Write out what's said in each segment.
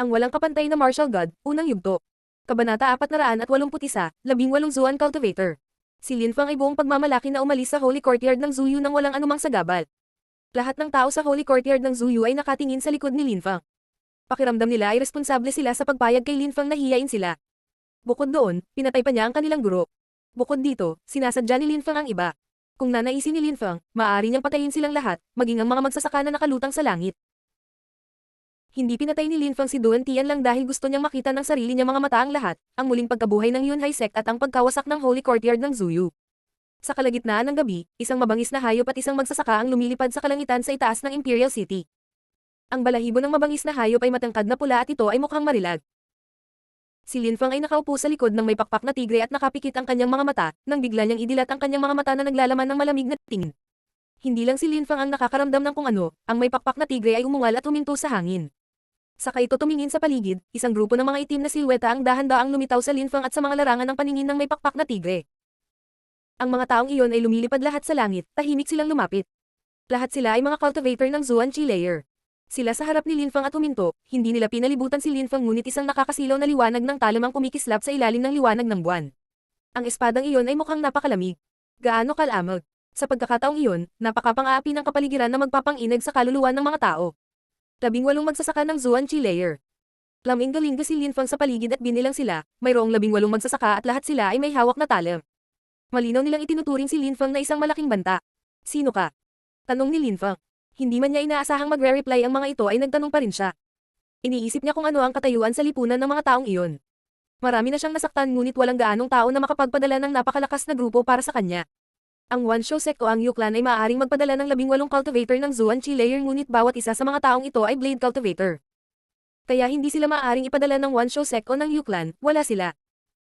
Ang walang kapantay na martial god, unang yugto. Kabanata 481, 18 Zuan Cultivator. Si Lin Fang ay buong pagmamalaki na umalis sa Holy Courtyard ng Zuyu nang walang anumang sagabal. Lahat ng tao sa Holy Courtyard ng Zuyu ay nakatingin sa likod ni Lin Fang. Pakiramdam nila ay responsable sila sa pagpayag kay Lin Fang na hiyain sila. Bukod doon, pinatay pa niya ang kanilang guro. Bukod dito, sinasadya ni Lin Fang ang iba. Kung nanaisin ni Lin Fang, maaari niyang patayin silang lahat, maging ang mga magsasaka na nakalutang sa langit. Hindi pinatay ni Lin Fang si Duan Tian lang dahil gusto niyang makita ng sarili niya mga mata ang lahat, ang muling pagkabuhay ng Yunhai Sect at ang pagkawasak ng Holy Courtyard ng Zuyu. Sa kalagitnaan ng gabi, isang mabangis na hayop at isang magsasaka ang lumilipad sa kalangitan sa itaas ng Imperial City. Ang balahibo ng mabangis na hayop ay matangkad na pula at ito ay mukhang marilag. Si Lin Fang ay nakaupo sa likod ng may pakpak na tigre at nakapikit ang kanyang mga mata, nang bigla niyang idilat ang kanyang mga mata na naglalaman ng malamig na tingin. Hindi lang si Lin Fang ang nakakaramdam ng kung ano, ang may pakpak na tigre ay umungal at huminto sa hangin. Saka ito tumingin sa paligid, isang grupo ng mga itim na silweta ang dahan-daang lumitaw sa Lin Fang at sa mga larangan ng paningin ng may pakpak na tigre. Ang mga taong iyon ay lumilipad lahat sa langit, tahimik silang lumapit. Lahat sila ay mga cultivator ng Zuan Chi layer. Sila sa harap ni Lin Fang at huminto, hindi nila pinalibutan si Lin Fang ngunit isang nakakasilaw na liwanag ng talam ang kumikislap sa ilalim ng liwanag ng buwan. Ang espadang iyon ay mukhang napakalamig. Gaano kalamag. Sa pagkakataong iyon, napakapang-aapi ng kapaligiran na magpapang-inag sa kaluluwa ng mga tao. 18 magsasaka ng Zuan Chi layer. Laming-galing si Lin Fang sa paligid at binilang sila, mayroong 18 magsasaka at lahat sila ay may hawak na talam. Malinaw nilang itinuturing si Lin Fang na isang malaking banta. Sino ka? Tanong ni Lin Fang. Hindi man niya inaasahang magre-reply ang mga ito ay nagtanong pa rin siya. Iniisip niya kung ano ang katayuan sa lipunan ng mga taong iyon. Marami na siyang nasaktan ngunit walang gaanong tao na makapagpadala ng napakalakas na grupo para sa kanya. Ang One Shou Sect o ang Yu Clan ay maaaring magpadala ng 18 cultivator ng Zuan Chi layer ngunit bawat isa sa mga taong ito ay Blade Cultivator. Kaya hindi sila maaaring ipadala ng One Shou Sect o ng Yu Clan, wala sila.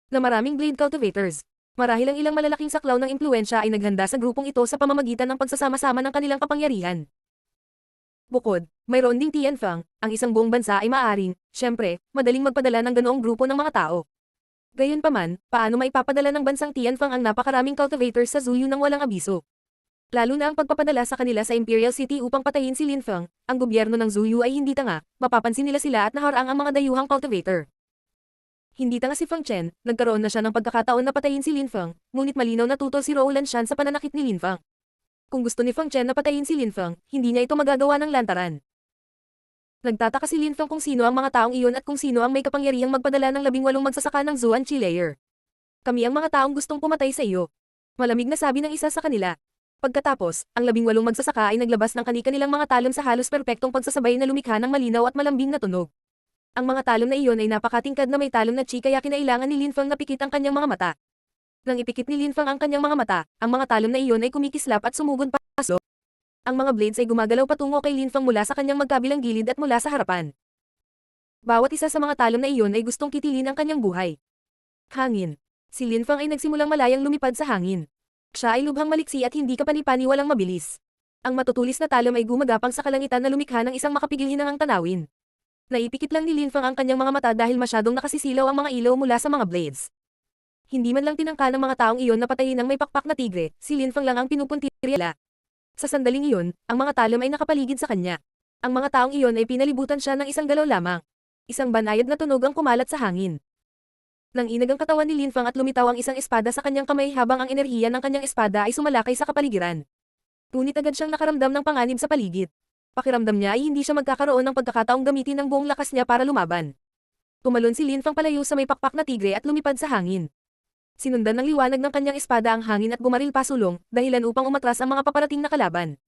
Na maraming Blade Cultivators. Marahil ang ilang malalaking saklaw ng impluensya ay naghanda sa grupong ito sa pamamagitan ng pagsasama-sama ng kanilang kapangyarihan. Bukod, mayroon ding Tian Fang, ang isang buong bansa ay maaaring, syempre, madaling magpadala ng ganoong grupo ng mga tao. Gayunpaman, paano maipapadala ng bansang Tianfang ang napakaraming cultivators sa Zuyu nang walang abiso? Lalo na ang pagpapadala sa kanila sa Imperial City upang patayin si Lin Fang, ang gobyerno ng Zuyu ay hindi tanga, mapapansin nila sila at naharang ang mga dayuhang cultivator. Hindi tanga si Fang Chen, nagkaroon na siya ng pagkakataon na patayin si Lin Fang, ngunit malinaw na tutol si Rowland Shan sa pananakit ni Lin Fang. Kung gusto ni Fang Chen na patayin si Lin Fang, hindi niya ito magagawa ng lantaran. Nagtataka si Lin Fang kung sino ang mga taong iyon at kung sino ang may kapangyarihang magpadala ng 18 magsasaka ng Zuan Chi layer. Kami ang mga taong gustong pumatay sa iyo. Malamig na sabi ng isa sa kanila. Pagkatapos, ang 18 magsasaka ay naglabas ng kani-kanilang mga talon sa halos perpektong pagsasabay na lumikha ng malinaw at malambing na tunog. Ang mga talon na iyon ay napakatingkad na may talon na chi kaya kinailangan ni Lin Fang na pikit ang kanyang mga mata. Nang ipikit ni Lin Fang ang kanyang mga mata, ang mga talon na iyon ay kumikislap at sumugod pa. Ang mga blades ay gumagalaw patungo kay Lin Fang mula sa kanyang magkabilang gilid at mula sa harapan. Bawat isa sa mga talon na iyon ay gustong kitilin ang kanyang buhay. Hangin. Si Lin Fang ay nagsimulang malayang lumipad sa hangin. Siya ay lubhang maliksi at hindi kapani-paniwalang mabilis. Ang matutulis na talon ay gumagapang sa kalangitan na lumikha ng isang makapigil-hinangang tanawin. Naipikit lang ni Lin Fang ang kanyang mga mata dahil masyadong nakasisilaw ang mga ilaw mula sa mga blades. Hindi man lang tinangka ng mga taong iyon na patayin ang may pakpak na tigre, si Lin Fang lang ang pinupuntirya. Sa sandaling iyon, ang mga talon ay nakapaligid sa kanya. Ang mga taong iyon ay pinalibutan siya ng isang galaw lamang. Isang banayad na tunog ang kumalat sa hangin. Nang inag ang katawan ni Lin Fang at lumitaw ang isang espada sa kanyang kamay habang ang enerhiya ng kanyang espada ay sumalakay sa kapaligiran. Ngunit agad siyang nakaramdam ng panganib sa paligid. Pakiramdam niya ay hindi siya magkakaroon ng pagkakataong gamitin ang buong lakas niya para lumaban. Tumalon si Lin Fang palayo sa may pakpak na tigre at lumipad sa hangin. Sinundan ng liwanag ng kanyang espada ang hangin at bumaril pasulong, dahilan upang umatras ang mga paparating na kalaban.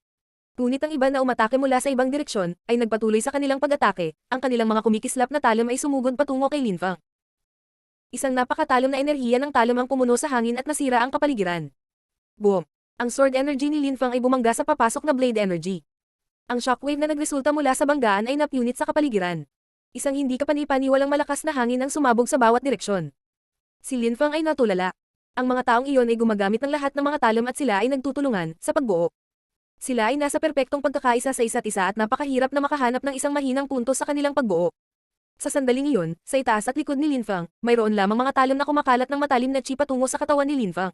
Ngunit ang iba na umatake mula sa ibang direksyon, ay nagpatuloy sa kanilang pag-atake, ang kanilang mga kumikislap na talon ay sumugod patungo kay Lin Fang. Isang napakatalom na enerhiya ng talom ang pumuno sa hangin at nasira ang kapaligiran. Boom! Ang sword energy ni Lin Fang ay bumangga sa papasok na blade energy. Ang shockwave na nagresulta mula sa banggaan ay napunit sa kapaligiran. Isang hindi kapani-paniwalang malakas na hangin ang sumabog sa bawat direksyon. Si Lin Fang ay natulala. Ang mga taong iyon ay gumagamit ng lahat ng mga talom at sila ay nagtutulungan sa pagbuo. Sila ay nasa perpektong pagkakaisa sa isa't isa at napakahirap na makahanap ng isang mahinang punto sa kanilang pagbuo. Sa sandaling iyon, sa itaas at likod ni Lin Fang, mayroon lamang mga talon na kumakalat ng matalim na chi patungo sa katawan ni Lin Fang.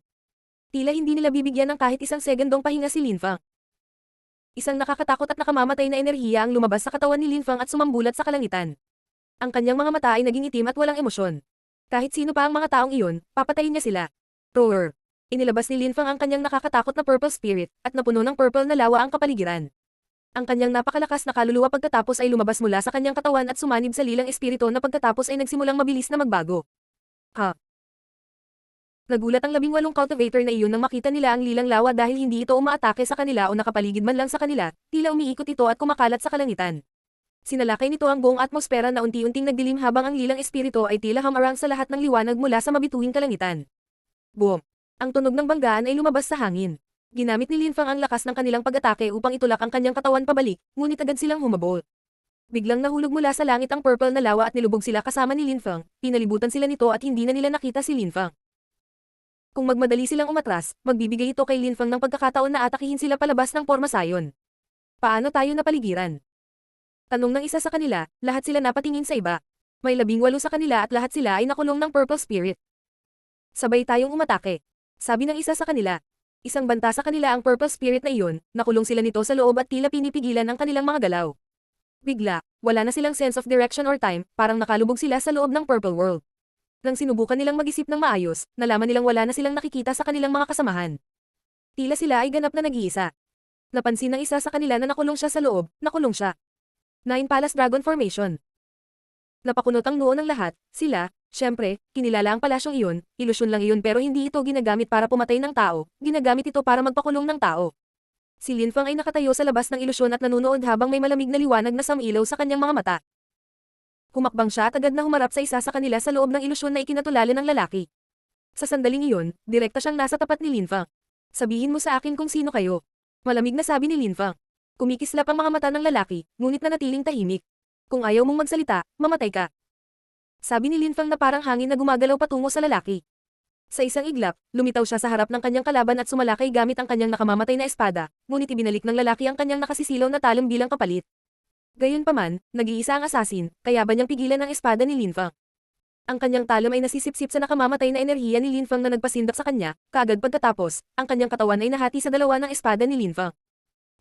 Tila hindi nila bibigyan ng kahit isang segundong pahinga si Lin Fang. Isang nakakatakot at nakamamatay na enerhiya ang lumabas sa katawan ni Lin Fang at sumambulat sa kalangitan. Ang kanyang mga mata ay naging itim at walang emosyon. Kahit sino pa ang mga taong iyon, papatayin niya sila. Roar. Inilabas ni Linfang ang kanyang nakakatakot na purple spirit, at napuno ng purple na lawa ang kapaligiran. Ang kanyang napakalakas na kaluluwa pagkatapos ay lumabas mula sa kanyang katawan at sumanib sa lilang espiritu na pagkatapos ay nagsimulang mabilis na magbago. Ha? Nagulat ang 18 cultivator na iyon nang makita nila ang lilang lawa dahil hindi ito umaatake sa kanila o nakapaligid man lang sa kanila, tila umiikot ito at kumakalat sa kalangitan. Sinalakay nito ang buong atmosfera na unti-unting nagdilim habang ang lilang espiritu ay tila hamarang sa lahat ng liwanag mula sa mabituing kalangitan. Boom! Ang tunog ng banggaan ay lumabas sa hangin. Ginamit ni Linfang ang lakas ng kanilang pag-atake upang itulak ang kanyang katawan pabalik, ngunit agad silang humabol. Biglang nahulog mula sa langit ang purple na lawa at nilubog sila kasama ni Linfang, pinalibutan sila nito at hindi na nila nakita si Linfang. Kung magmadali silang umatras, magbibigay ito kay Linfang ng pagkakataon na atakihin sila palabas ng porma sayon. Paano tayo napaligiran? Tanong ng isa sa kanila, lahat sila napatingin sa iba. May 18 sa kanila at lahat sila ay nakulong ng purple spirit. Sabay tayong umatake. Sabi ng isa sa kanila. Isang banta sa kanila ang purple spirit na iyon, nakulong sila nito sa loob at tila pinipigilan ang kanilang mga galaw. Bigla, wala na silang sense of direction or time, parang nakalubog sila sa loob ng purple world. Nang sinubukan nilang mag-isip ng maayos, nalaman nilang wala na silang nakikita sa kanilang mga kasamahan. Tila sila ay ganap na nag-iisa. Napansin ng isa sa kanila na nakulong siya sa loob, nakulong siya. Nine Palace Dragon Formation. Napakunot ang noo ng lahat, sila, syempre, kinilala ang palasyong iyon, ilusyon lang iyon pero hindi ito ginagamit para pumatay ng tao, ginagamit ito para magpakulong ng tao. Si Linfang ay nakatayo sa labas ng ilusyon at nanunood habang may malamig na liwanag na samilaw sa kanyang mga mata. Humakbang siya at agad na humarap sa isa sa kanila sa loob ng ilusyon na ikinatulala ng lalaki. Sa sandaling iyon, direkta siyang nasa tapat ni Linfang. Sabihin mo sa akin kung sino kayo. Malamig na sabi ni Linfang. Kumikislap ang mga mata ng lalaki, ngunit nanatiling tahimik. Kung ayaw mong magsalita, mamatay ka. Sabi ni Linfang na parang hangin na gumagalaw patungo sa lalaki. Sa isang iglap, lumitaw siya sa harap ng kanyang kalaban at sumalakay gamit ang kanyang nakamamatay na espada, ngunit ibinalik ng lalaki ang kanyang nakasisilaw na talon bilang kapalit. Gayunpaman, nag-iisa ang asasin, kaya ba niyang pigilan ang espada ni Linfang? Ang kanyang talon ay nasisipsip sa nakamamatay na enerhiya ni Linfang na nagpasindak sa kanya, kaagad pagkatapos, ang kanyang katawan ay nahati sa dalawa ng espada ni Linfang.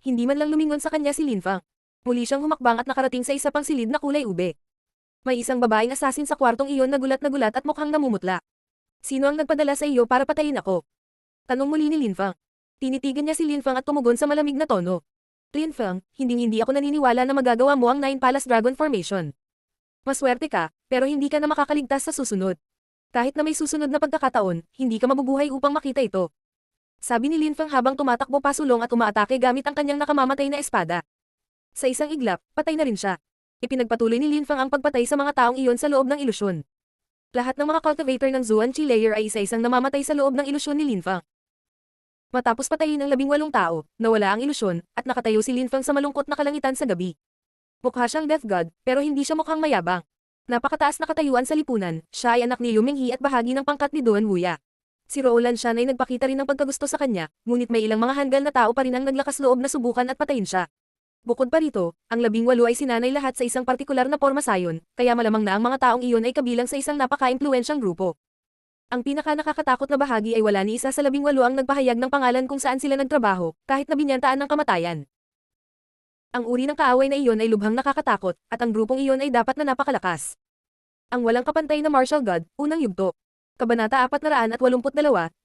Hindi man lang lumingon sa kanya si Linfang. Muli siyang humakbang at nakarating sa isa pang silid na kulay ube. May isang babaeng asasin sa kwartong iyon na gulat at mukhang namumutla. Sino ang nagpadala sa iyo para patayin ako? Tanong muli ni Linfang. Tinitigan niya si Linfang at tumugon sa malamig na tono. Linfang, hindi ako naniniwala na magagawa mo ang Nine Palace Dragon Formation. Maswerte ka, pero hindi ka na makakaligtas sa susunod. Kahit na may susunod na pagkakataon, hindi ka mabubuhay upang makita ito. Sabi ni Linfang habang tumatakbo pasulong at umaatake gamit ang kanyang nakamamatay na espada. Sa isang iglap, patay na rin siya. Ipinagpatuloy ni Linfang ang pagpatay sa mga taong iyon sa loob ng ilusyon. Lahat ng mga cultivator ng Zuan Chi Layer ay isa-isang namamatay sa loob ng ilusyon ni Linfang. Matapos patayin ang 18 tao, nawala ang ilusyon, at nakatayo si Linfang sa malungkot na kalangitan sa gabi. Mukha siyang death god, pero hindi siya mukhang mayabang. Napakataas na katayuan sa lipunan, siya ay anak ni Liu Minghe at bahagi ng pangkat ni Duan Wuya. Si Roland Shan ay nagpakita rin ng pagkagusto sa kanya, ngunit may ilang mga hanggal na tao pa rin ang naglakas loob na subukan at patayin siya. Bukod pa rito, ang 18 ay sinanay lahat sa isang partikular na porma sayon, kaya malamang na ang mga taong iyon ay kabilang sa isang napaka-impluwensyang grupo. Ang pinaka-nakakatakot na bahagi ay wala ni isa sa 18 ang nagpahayag ng pangalan kung saan sila nagtrabaho, kahit na binyantaan ng kamatayan. Ang uri ng kaaway na iyon ay lubhang nakakatakot, at ang grupong iyon ay dapat na napakalakas. Ang walang kapantay na martial god, unang yugto. Kabanata 482,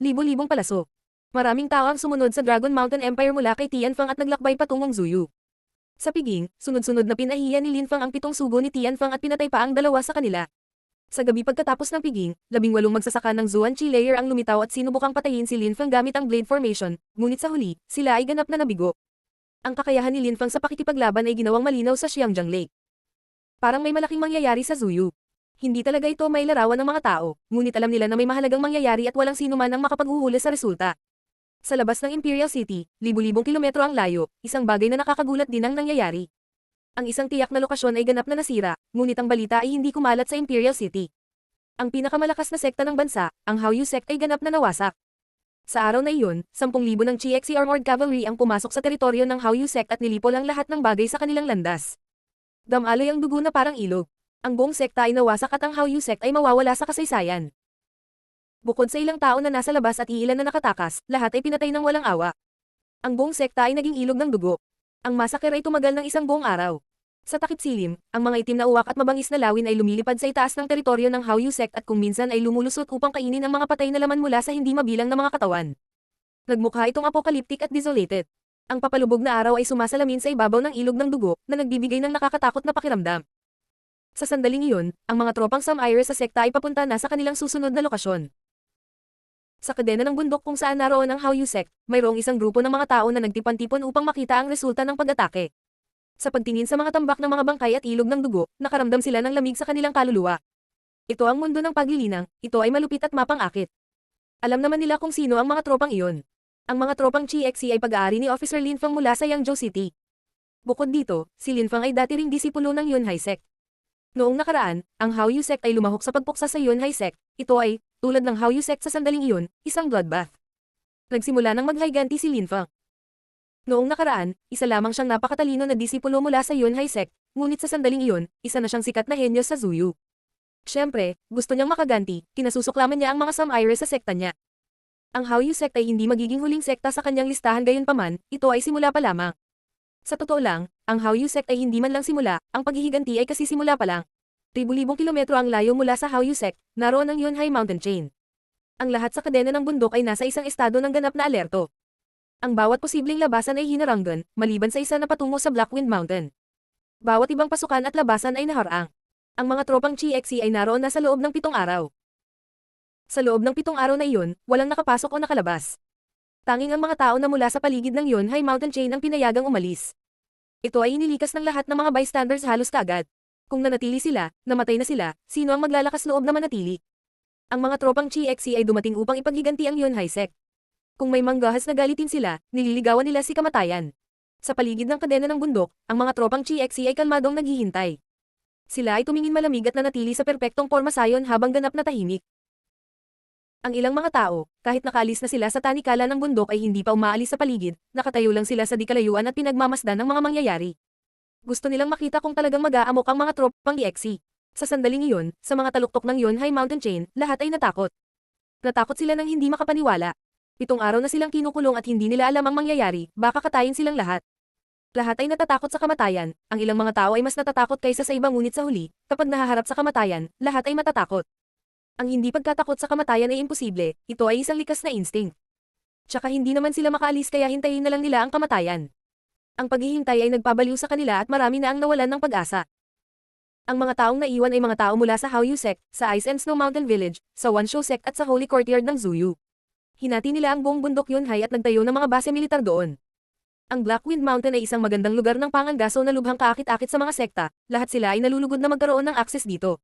Libo-libong palaso. Maraming tao ang sumunod sa Dragon Mountain Empire mula kay Tianfang at naglakbay patungong Zuyu. Sa piging, sunod-sunod na pinahiya ni Linfang ang 7 sugo ni Tianfang at pinatay pa ang 2 sa kanila. Sa gabi pagkatapos ng piging, 18 magsasaka ng Zuan Chi Layer ang lumitaw at sinubukang patayin si Linfang gamit ang Blade Formation, ngunit sa huli, sila ay ganap na nabigo. Ang kakayahan ni Linfang sa pakikipaglaban ay ginawang malinaw sa Xiangjiang Lake. Parang may malaking mangyayari sa Zuyu. Hindi talaga ito may larawan ng mga tao, ngunit alam nila na may mahalagang mangyayari at walang sino man ang makapaghuhuli sa resulta. Sa labas ng Imperial City, libu-libong kilometro ang layo, isang bagay na nakakagulat din ang nangyayari. Ang isang tiyak na lokasyon ay ganap na nasira, ngunit ang balita ay hindi kumalat sa Imperial City. Ang pinakamalakas na sekta ng bansa, ang Hao Yu sect ay ganap na nawasak. Sa araw na iyon, 10,000 ng Chiexi Armored Cavalry ang pumasok sa teritoryo ng Hao Yu sect at nilipol ang lahat ng bagay sa kanilang landas. Damaloy ang dugo na parang ilog. Ang buong sekta ay nawasak at ang Hao Yu sect ay mawawala sa kasaysayan. Bukod sa ilang tao na nasa labas at iilan na nakatakas, lahat ay pinatay ng walang awa. Ang buong sekta ay naging ilog ng dugo. Ang massacre ay tumagal ng isang buong araw. Sa takip silim, ang mga itim na uwak at mabangis na lawin ay lumilipad sa itaas ng teritoryo ng Hauyu sect at kung minsan ay lumulusot upang kainin ang mga patay na laman mula sa hindi mabilang na mga katawan. Nagmukha itong apocalyptic at desolated. Ang papalubog na araw ay sumasalamin sa ibabaw ng ilog ng dugo na nagbibigay ng nakakatakot na pakiramdam. Sa sandaling iyon, ang mga tropang Sam-Ire sa sekta ay papunta na sa kanilang susunod na lokasyon. Sa kadena ng bundok kung saan naroon ang Hauyu sect, mayroong isang grupo ng mga tao na nagtipan-tipon upang makita ang resulta ng pag-atake. Sa pagtingin sa mga tambak ng mga bangkay at ilog ng dugo, nakaramdam sila ng lamig sa kanilang kaluluwa. Ito ang mundo ng paglilinang, ito ay malupit at mapang-akit. Alam naman nila kung sino ang mga tropang iyon. Ang mga tropang CXC ay pag-aari ni Officer Lin Feng mula sa Yangzhou City. Bukod dito, si Lin Feng ay dati ring disipulo ng Yunhai sect. Noong nakaraan, ang Hauyu sect ay lumahok sa pagpuksa sa Yunhai sect. Ito ay, tulad ng Hauyu sect sa sandaling iyon, isang bloodbath. Nagsimula ng maghiganti si Lin Feng. Noong nakaraan, isa lamang siyang napakatalino na disipulo mula sa Yunhai sect, ngunit sa sandaling iyon, isa na siyang sikat na henyo sa Zuyu. Siyempre, gusto niyang makaganti, kinasusuklaman niya ang mga Sam-Ire sa sekta niya. Ang Hauyu sect ay hindi magiging huling sekta sa kanyang listahan gayunpaman, ito ay simula pa lamang. Sa totoo lang, ang Hauyu sect ay hindi man lang simula, ang paghihiganti ay kasisimula pa lang. Libu-libong kilometro ang layo mula sa Hauyu sect, naroon ang Yunhai mountain chain. Ang lahat sa kadena ng bundok ay nasa isang estado ng ganap na alerto. Ang bawat posibleng labasan ay hinaranggan, maliban sa isa na patungo sa Blackwind Mountain. Bawat ibang pasukan at labasan ay naharang. Ang mga tropang CXC ay naroon na sa loob ng 7 araw. Sa loob ng 7 araw na iyon, walang nakapasok o nakalabas. Tanging ang mga tao na mula sa paligid ng Yunhai mountain chain ang pinayagang umalis. Ito ay inilikas ng lahat ng mga bystanders halos kaagad. Kung nanatili sila, namatay na sila, sino ang maglalakas loob na manatili? Ang mga tropang CXC ay dumating upang ipaghiganti ang Yunhai sect. Kung may manggahas na galitin sila, nililigawan nila si kamatayan. Sa paligid ng kadena ng bundok, ang mga tropang CXC ay kalmadong naghihintay. Sila ay tumingin malamig at nanatili sa perpektong pormasayon habang ganap na tahimik. Ang ilang mga tao, kahit nakaalis na sila sa tanikala ng bundok ay hindi pa umaalis sa paligid, nakatayo lang sila sa dikalayuan at pinagmamasdan ng mga mangyayari. Gusto nilang makita kung talagang mag-aamok ang mga tropang CXC. Sa sandaling iyon, sa mga taluktok ng Yunhai mountain chain, lahat ay natakot. Natakot sila nang hindi makapaniwala. 7 araw na silang kinukulong at hindi nila alam ang mangyayari, baka katayin silang lahat. Lahat ay natatakot sa kamatayan, ang ilang mga tao ay mas natatakot kaysa sa ibang ngunit sa huli, kapag nahaharap sa kamatayan, lahat ay matatakot. Ang hindi pagkatakot sa kamatayan ay imposible, ito ay isang likas na instinct. Tsaka hindi naman sila makaalis kaya hintayin na lang nila ang kamatayan. Ang paghihintay ay nagpabaliw sa kanila at marami na ang nawalan ng pag-asa. Ang mga taong naiwan ay mga tao mula sa Hauyu sect, sa Ice and Snow Mountain Village, sa Wansho sect at sa Holy Courtyard ng Zuyu. Hinati nila ang buong bundok Yunhai at nagtayo ng mga base militar doon. Ang Blackwind Mountain ay isang magandang lugar ng pangangaso na lubhang kaakit-akit sa mga sekta, lahat sila ay nalulugod na magkaroon ng akses dito.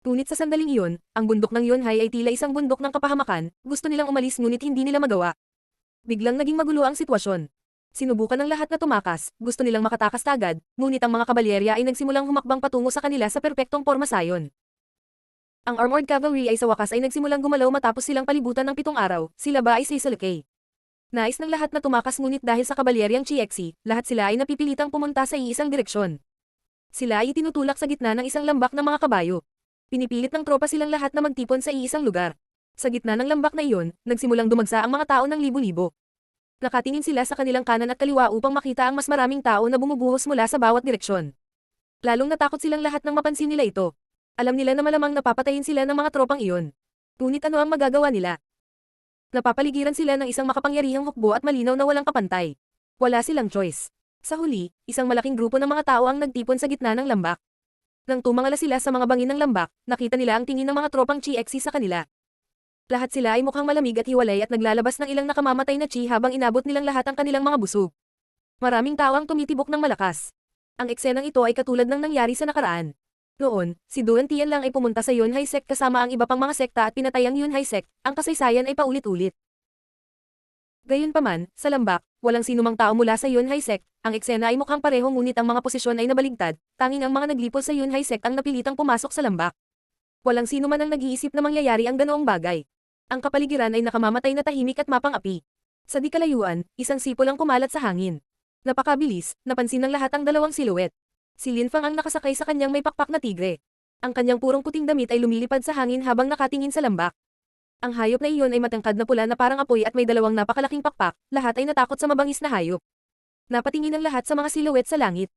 Ngunit sa sandaling iyon, ang bundok ng Yunhai ay tila isang bundok ng kapahamakan, gusto nilang umalis ngunit hindi nila magawa. Biglang naging magulo ang sitwasyon. Sinubukan ng lahat na tumakas, gusto nilang makatakas agad, ngunit ang mga kabalyerya ay nagsimulang humakbang patungo sa kanila sa perpektong pormasayon. Ang armored cavalry ay sa wakas ay nagsimulang gumalaw matapos silang palibutan ng 7 araw, sila ba ay sisalukay. Nais ng lahat na tumakas ngunit dahil sa kabalyeryang CXC, lahat sila ay napipilitang pumunta sa iisang direksyon. Sila ay itinutulak sa gitna ng isang lambak ng mga kabayo. Pinipilit ng tropa silang lahat na magtipon sa iisang lugar. Sa gitna ng lambak na iyon, nagsimulang dumagsa ang mga tao ng libo-libo. Nakatingin sila sa kanilang kanan at kaliwa upang makita ang mas maraming tao na bumubuhos mula sa bawat direksyon. Lalong natakot silang lahat nang mapansin nila ito. Alam nila na malamang napapatayin sila ng mga tropang iyon. Ngunit ano ang magagawa nila? Napapaligiran sila ng isang makapangyarihang hukbo at malinaw na walang kapantay. Wala silang choice. Sa huli, isang malaking grupo ng mga tao ang nagtipon sa gitna ng lambak. Nang tumangala sila sa mga bangin ng lambak, nakita nila ang tingin ng mga tropang CXC sa kanila. Lahat sila ay mukhang malamig at hiwalay at naglalabas ng ilang nakamamatay na chi habang inabot nilang lahat ang kanilang mga busog. Maraming tao ang tumitibok ng malakas. Ang eksenang ito ay katulad ng nangyari sa nakaraan. Noon, si Duan Tian lang ay pumunta sa Yunhai sect kasama ang iba pang mga sekta at pinatay ang Yunhai sect, ang kasaysayan ay paulit-ulit. Gayunpaman, sa lambak, walang sinumang tao mula sa Yunhai sect, ang eksena ay mukhang pareho ngunit ang mga posisyon ay nabaligtad, tanging ang mga naglipol sa Yunhai sect ang napilitang pumasok sa lambak. Walang sino man ang nag-iisip na mangyayari ang ganoong bagay. Ang kapaligiran ay nakamamatay na tahimik at mapang-api. Sa di kalayuan, isang sipol ang kumalat sa hangin. Napakabilis, napansin ng lahat ang dalawang siluet. Si Lin Feng ang nakasakay sa kanyang may pakpak na tigre. Ang kanyang purong puting damit ay lumilipad sa hangin habang nakatingin sa lambak. Ang hayop na iyon ay matangkad na pula na parang apoy at may dalawang napakalaking pakpak, lahat ay natakot sa mabangis na hayop. Napatingin ang lahat sa mga siluet sa langit.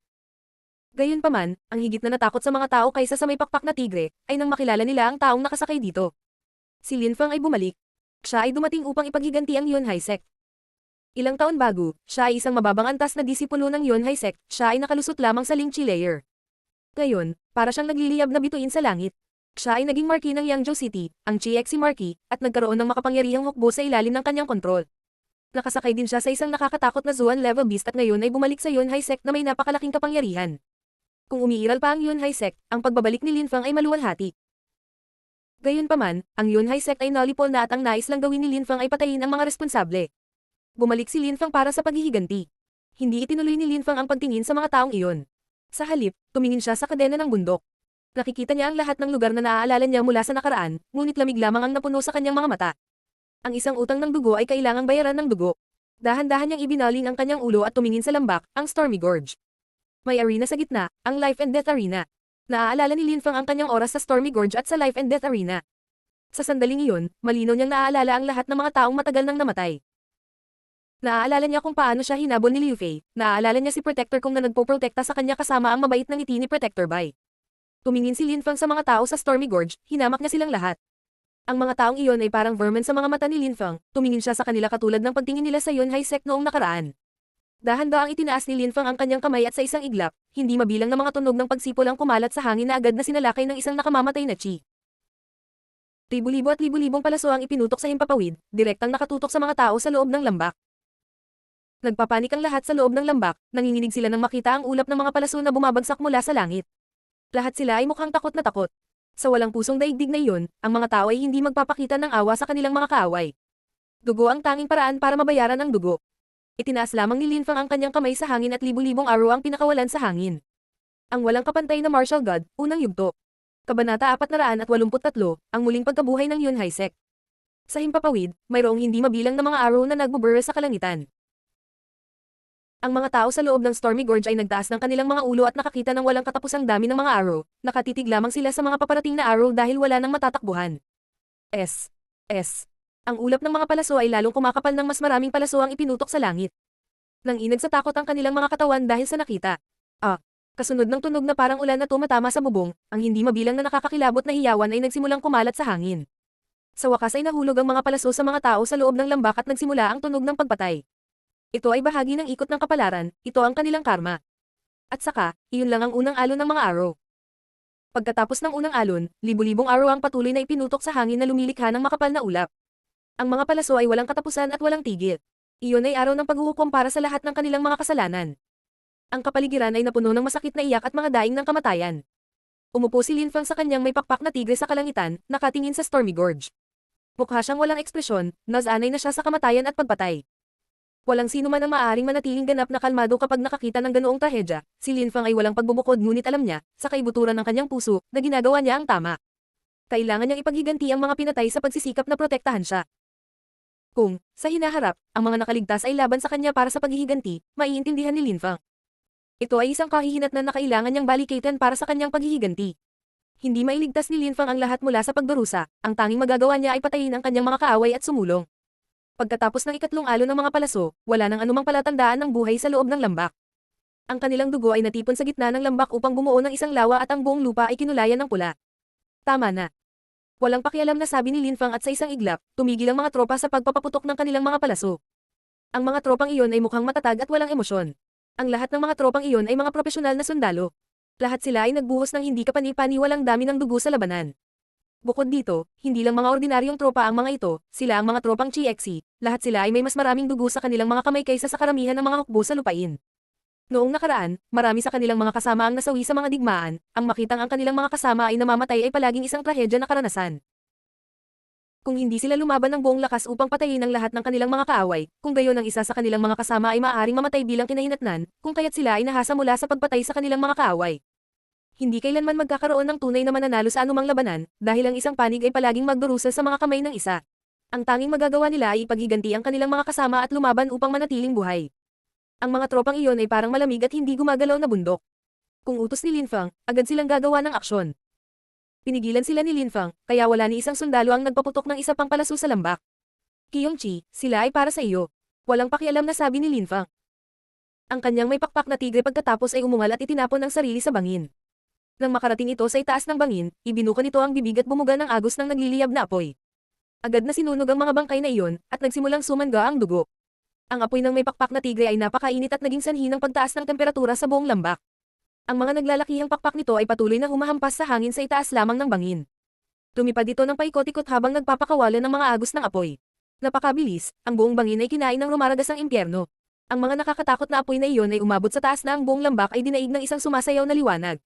Gayunpaman, ang higit na natakot sa mga tao kaysa sa may pakpak na tigre, ay nang makilala nila ang taong nakasakay dito. Si Lin Feng ay bumalik. Siya ay dumating upang ipaghiganti ang Yunhai Sect. Ilang taon bago, siya ay isang mababang antas na disipulo ng Yunhai Sect, siya ay nakalusot lamang sa Lingchi layer. Ngayon, para siyang nagliliyab na bituin sa langit. Siya ay naging marquis ng Yangzhou City, ang Chiexi Marquis, at nagkaroon ng makapangyarihang hukbo sa ilalim ng kanyang kontrol. Nakasakay din siya sa isang nakakatakot na Zuan level beast at ngayon ay bumalik sa Yunhai Sect na may napakalaking kapangyarihan. Kung umiiral pa ang Yunhai Sect, ang pagbabalik ni Lin Feng ay maluwalhati. Gayunpaman, ang Yunhai Sect ay nalipol na at ang nais lang gawin ni Lin Feng ay patayin ang mga responsable. Bumalik si Lin Feng para sa paghihiganti. Hindi itinuloy ni Lin Feng ang pagtingin sa mga taong iyon. Sa halip, tumingin siya sa kadena ng bundok. Nakikita niya ang lahat ng lugar na naaalala niya mula sa nakaraan, ngunit lamig lamang ang napuno sa kanyang mga mata. Ang isang utang ng dugo ay kailangang bayaran ng dugo. Dahan-dahan niyang ibinaling ang kanyang ulo at tumingin sa lambak, ang Stormy Gorge. May arena sa gitna, ang Life and Death Arena. Naaalala ni Lin Feng ang kanyang oras sa Stormy Gorge at sa Life and Death Arena. Sa sandaling iyon, malinaw niyang naaalala ang lahat ng mga taong matagal nang namatay. Naaalala niya kung paano siya hinabol ni Liu Fei, naaalala niya si Protector Kong na nagpoprotekta sa kanya kasama ang mabait na ngiti ni Protector Bai. Tumingin si Lin Feng sa mga tao sa Stormy Gorge, hinamak niya silang lahat. Ang mga taong iyon ay parang vermin sa mga mata ni Lin Feng, tumingin siya sa kanila katulad ng pagtingin nila sa Yunhai Sect noong nakaraan. Dahan-daang itinaas ni Lin Feng ang kanyang kamay at sa isang iglap, hindi mabilang na mga tunog ng pagsipol ang kumalat sa hangin na agad na sinalakay ng isang nakamamatay na chi. Libu-libo at libu-libong palaso ang ipinutok sa himpapawid, direktang nakatutok sa mga tao sa loob ng lambak. Nagpapanik ang lahat sa loob ng lambak, nanginginig sila nang makita ang ulap ng mga palaso na bumabagsak mula sa langit. Lahat sila ay mukhang takot na takot. Sa walang pusong daigdig na iyon, ang mga tao ay hindi magpapakita ng awa sa kanilang mga kaaway. Dugo ang tanging paraan para mabayaran ang dugo. Itinaas lamang ni Lin Feng ang kanyang kamay sa hangin at libu-libong arrow ang pinakawalan sa hangin. Ang walang kapantay na martial god, unang yugto. Kabanata 483, ang muling pagkabuhay ng Yunhai Sect. Sa himpapawid, mayroong hindi mabilang na mga arrow na nagbuburr sa kalangitan. Ang mga tao sa loob ng Stormy Gorge ay nagtaas ng kanilang mga ulo at nakakita ng walang katapusang dami ng mga arrow, nakatitig lamang sila sa mga paparating na arrow dahil wala nang matatakbuhan. S. Ang ulap ng mga palaso ay lalong kumakapal ng mas maraming palaso ang ipinutok sa langit. Nang inag sa takot ang kanilang mga katawan dahil sa nakita. Kasunod ng tunog na parang ulan na tumatama sa bubong, ang hindi mabilang na nakakakilabot na hiyawan ay nagsimulang kumalat sa hangin. Sa wakas ay nahulog ang mga palaso sa mga tao sa loob ng lambak at nagsimula ang tunog ng pagpatay. Ito ay bahagi ng ikot ng kapalaran, ito ang kanilang karma. At saka, iyon lang ang unang alon ng mga arrow. Pagkatapos ng unang alon, libu-libong arrow ang patuloy na ipinutok sa hangin na lumilikha ng makapal na ulap. Ang mga palaso ay walang katapusan at walang tigil. Iyon ay araw ng paghuhukom para sa lahat ng kanilang mga kasalanan. Ang kapaligiran ay napuno ng masakit na iyak at mga daing ng kamatayan. Umupo si Lin Feng sa kanyang may pakpak na tigre sa kalangitan, nakatingin sa Stormy Gorge. Mukha siyang walang ekspresyon, nasanay na siya sa kamatayan at pagpatay. Walang sino man ang maaaring manatiling ganap na kalmado kapag nakakita ng ganoong trahedya. Si Lin Feng ay walang pagbubukod ngunit alam niya, sa kaibuturan ng kanyang puso, na ginagawa niya ang tama. Kailangan niyang ipaghiganti ang mga pinatay sa pagsisikap na protektahan siya. Kung, sa hinaharap, ang mga nakaligtas ay laban sa kanya para sa paghihiganti, maiintindihan ni Lin Feng. Ito ay isang kahihinatnan na kailangan niyang balikitan para sa kanyang paghihiganti. Hindi mailigtas ni Lin Feng ang lahat mula sa pagdurusa, ang tanging magagawa niya ay patayin ang kanyang mga kaaway at sumulong. Pagkatapos ng ikatlong alon ng mga palaso, wala nang anumang palatandaan ng buhay sa loob ng lambak. Ang kanilang dugo ay natipon sa gitna ng lambak upang bumuo ng isang lawa at ang buong lupa ay kinulayan ng pula. Tama na. Walang pakialam na sabi ni Lin Feng at sa isang iglap, tumigil ang mga tropa sa pagpapaputok ng kanilang mga palaso. Ang mga tropang iyon ay mukhang matatag at walang emosyon. Ang lahat ng mga tropang iyon ay mga profesional na sundalo. Lahat sila ay nagbuhos ng hindi kapani-paniwalang dami ng dugo sa labanan. Bukod dito, hindi lang mga ordinaryong tropa ang mga ito, sila ang mga tropang Chiexi, lahat sila ay may mas maraming dugo sa kanilang mga kamay kaysa sa karamihan ng mga hukbo sa lupain. Noong nakaraan, marami sa kanilang mga kasama ang nasawi sa mga digmaan, ang makitang ang kanilang mga kasama ay namamatay ay palaging isang trahedya na karanasan. Kung hindi sila lumaban ng buong lakas upang patayin ang lahat ng kanilang mga kaaway, kung gayon ang isa sa kanilang mga kasama ay maaaring mamatay bilang kinahinatnan, kung kaya't sila ay nahasa mula sa pagpatay sa kanilang mga kaaway. Hindi kailanman magkakaroon ng tunay na mananalo sa anumang labanan, dahil ang isang panig ay palaging magdurusa sa mga kamay ng isa. Ang tanging magagawa nila ay ipaghiganti ang kanilang mga kasama at lumaban upang manatiling buhay. Ang mga tropang iyon ay parang malamig at hindi gumagalaw na bundok. Kung utos ni Lin Feng, agad silang gagawa ng aksyon. Pinigilan sila ni Lin Feng, kaya wala ni isang sundalo ang nagpaputok ng isa pang palaso sa lambak. Qiyongqi, sila ay para sa iyo. Walang pakialam na sabi ni Lin Feng. Ang kanyang may pakpak na tigre pagkatapos ay umungal at itinapon ang sarili sa bangin. Nang makarating ito sa itaas ng bangin, ibinuka nito ang bibig at bumuga ng agos ng nagliliyab na apoy. Agad na sinunog ang mga bangkay na iyon, at nagsimulang sumangga ang dugo. Ang apoy ng may pakpak na tigre ay napakainit at naging sanhi ng pagtaas ng temperatura sa buong lambak. Ang mga naglalakihang pakpak nito ay patuloy na humahampas sa hangin sa itaas lamang ng bangin. Lumipad ito ng paikot-ikot habang nagpapakawalan ng mga agos ng apoy. Napakabilis, ang buong bangin ay kinain ng rumaragas ang impyerno. Ang mga nakakatakot na apoy na iyon ay umabot sa taas na ang buong lambak ay dinaig ng isang sumasayaw na liwanag.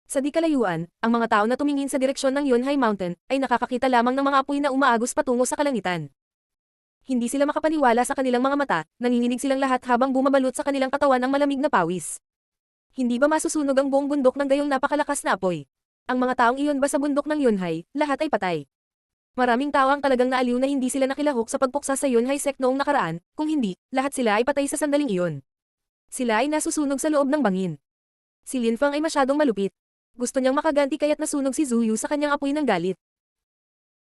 Sa di kalayuan, ang mga tao na tumingin sa direksyon ng Yunhai Mountain ay nakakakita lamang ng mga apoy na umaagos patungo sa kalangitan. Hindi sila makapaniwala sa kanilang mga mata, nanginginig silang lahat habang bumabalot sa kanilang katawan ang malamig na pawis. Hindi ba masusunog ang buong bundok ng gayong napakalakas na apoy? Ang mga taong iyon ba sa bundok ng Yunhai, lahat ay patay. Maraming tao ang talagang naaliw na hindi sila nakilahok sa pagpuksa sa Yunhai sect noong nakaraan, kung hindi, lahat sila ay patay sa sandaling iyon. Sila ay nasusunog sa loob ng bangin. Si Linfang ay masyadong malupit. Gusto niyang makaganti kaya't nasunog si Zuyu sa kanyang apoy ng galit.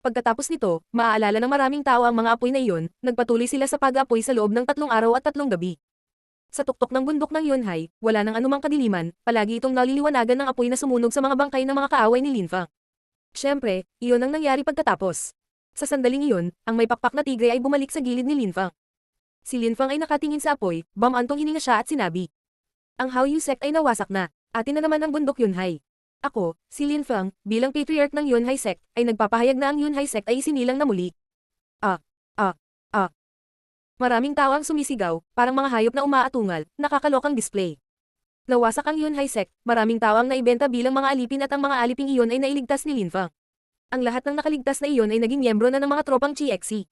Pagkatapos nito, maaalala ng maraming tao ang mga apoy na iyon, nagpatuloy sila sa pag-aapoy sa loob ng 3 araw at 3 gabi. Sa tuktok ng bundok ng Yunhai, wala nang anumang kadiliman, palagi itong naliliwanagan ng apoy na sumunog sa mga bangkay ng mga kaaway ni Linfang. Siyempre, iyon ang nangyari pagkatapos. Sa sandaling iyon, ang may pakpak na tigre ay bumalik sa gilid ni Linfang. Si Linfang ay nakatingin sa apoy, bamantong hininga siya at sinabi. Ang Haoyu sect ay nawasak na, atin na naman ang bundok Yunhai. Ako, si Linfang, bilang patriarch ng Yunhai sect, ay nagpapahayag na ang Yunhai sect ay isinilang na muli. Ah, ah, ah. Maraming tao ang sumisigaw, parang mga hayop na umaatungal, nakakalokang display. Nawasak ang Yunhai sect, maraming tao ang naibenta bilang mga alipin at ang mga aliping iyon ay nailigtas ni Linfang. Ang lahat ng nakaligtas na iyon ay naging miyembro na ng mga tropang GXC.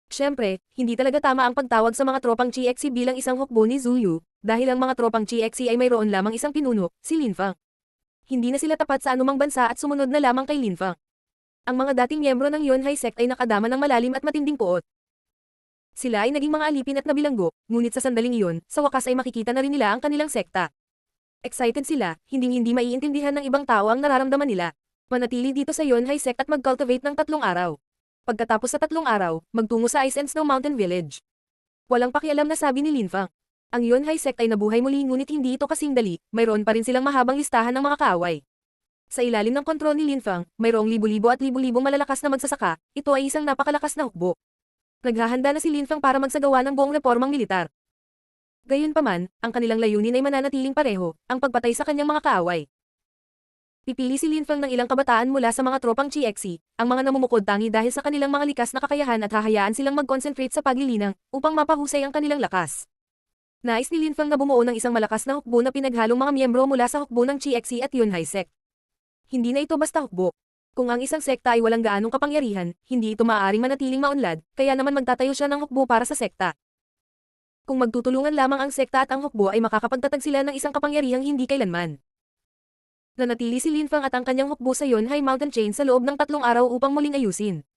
Siyempre, hindi talaga tama ang pagtawag sa mga tropang GXC bilang isang hukbo ni Zuyu, dahil ang mga tropang GXC ay mayroon lamang isang pinuno, si Linfang. Hindi na sila tapat sa anumang bansa at sumunod na lamang kay Linfang. Ang mga dating miyembro ng Yunhai sect ay nakadama ng malalim at matinding puot. Sila ay naging mga alipin at nabilanggo, ngunit sa sandaling iyon, sa wakas ay makikita na rin nila ang kanilang sekta. Excited sila, hindi maiintindihan ng ibang tao ang nararamdaman nila. Manatili dito sa Yunhai sect at mag-cultivate ng 3 araw. Pagkatapos sa 3 araw, magtungo sa Ice and Snow Mountain Village. Walang pakialam na sabi ni Linfang. Ang Yunhai sect ay nabuhay muli ngunit hindi ito kasing dali, mayroon pa rin silang mahabang listahan ng mga kaaway. Sa ilalim ng kontrol ni Linfang, mayroong libo-libo at libo-libong malalakas na magsasaka, ito ay isang napakalakas na hukbo. Naghahanda na si Linfang para magsagawa ng buong reformang militar. Gayunpaman, ang kanilang layunin ay mananatiling pareho, ang pagpatay sa kanyang mga kaaway. Pipili si Linfang ng ilang kabataan mula sa mga tropang GXC, ang mga namumukod tangi dahil sa kanilang mga likas na kakayahan at hahayaan silang mag-concentrate sa paglilinang, upang mapahusay ang kanilang lakas. Nais ni Linfang na bumuo ng isang malakas na hukbo na pinaghalong mga miyembro mula sa hukbo ng GXC at Yunhai sect. Hindi na ito basta hukbo. Kung ang isang sekta ay walang gaanong kapangyarihan, hindi ito maaaring manatiling maunlad, kaya naman magtatayo siya ng hukbo para sa sekta. Kung magtutulungan lamang ang sekta at ang hukbo ay makakapagtatag sila ng isang kapangyarihang hindi kailanman. Nanatili si Linfang at ang kanyang hukbo sa Yunhai Mountain Chain sa loob ng 3 araw upang muling ayusin.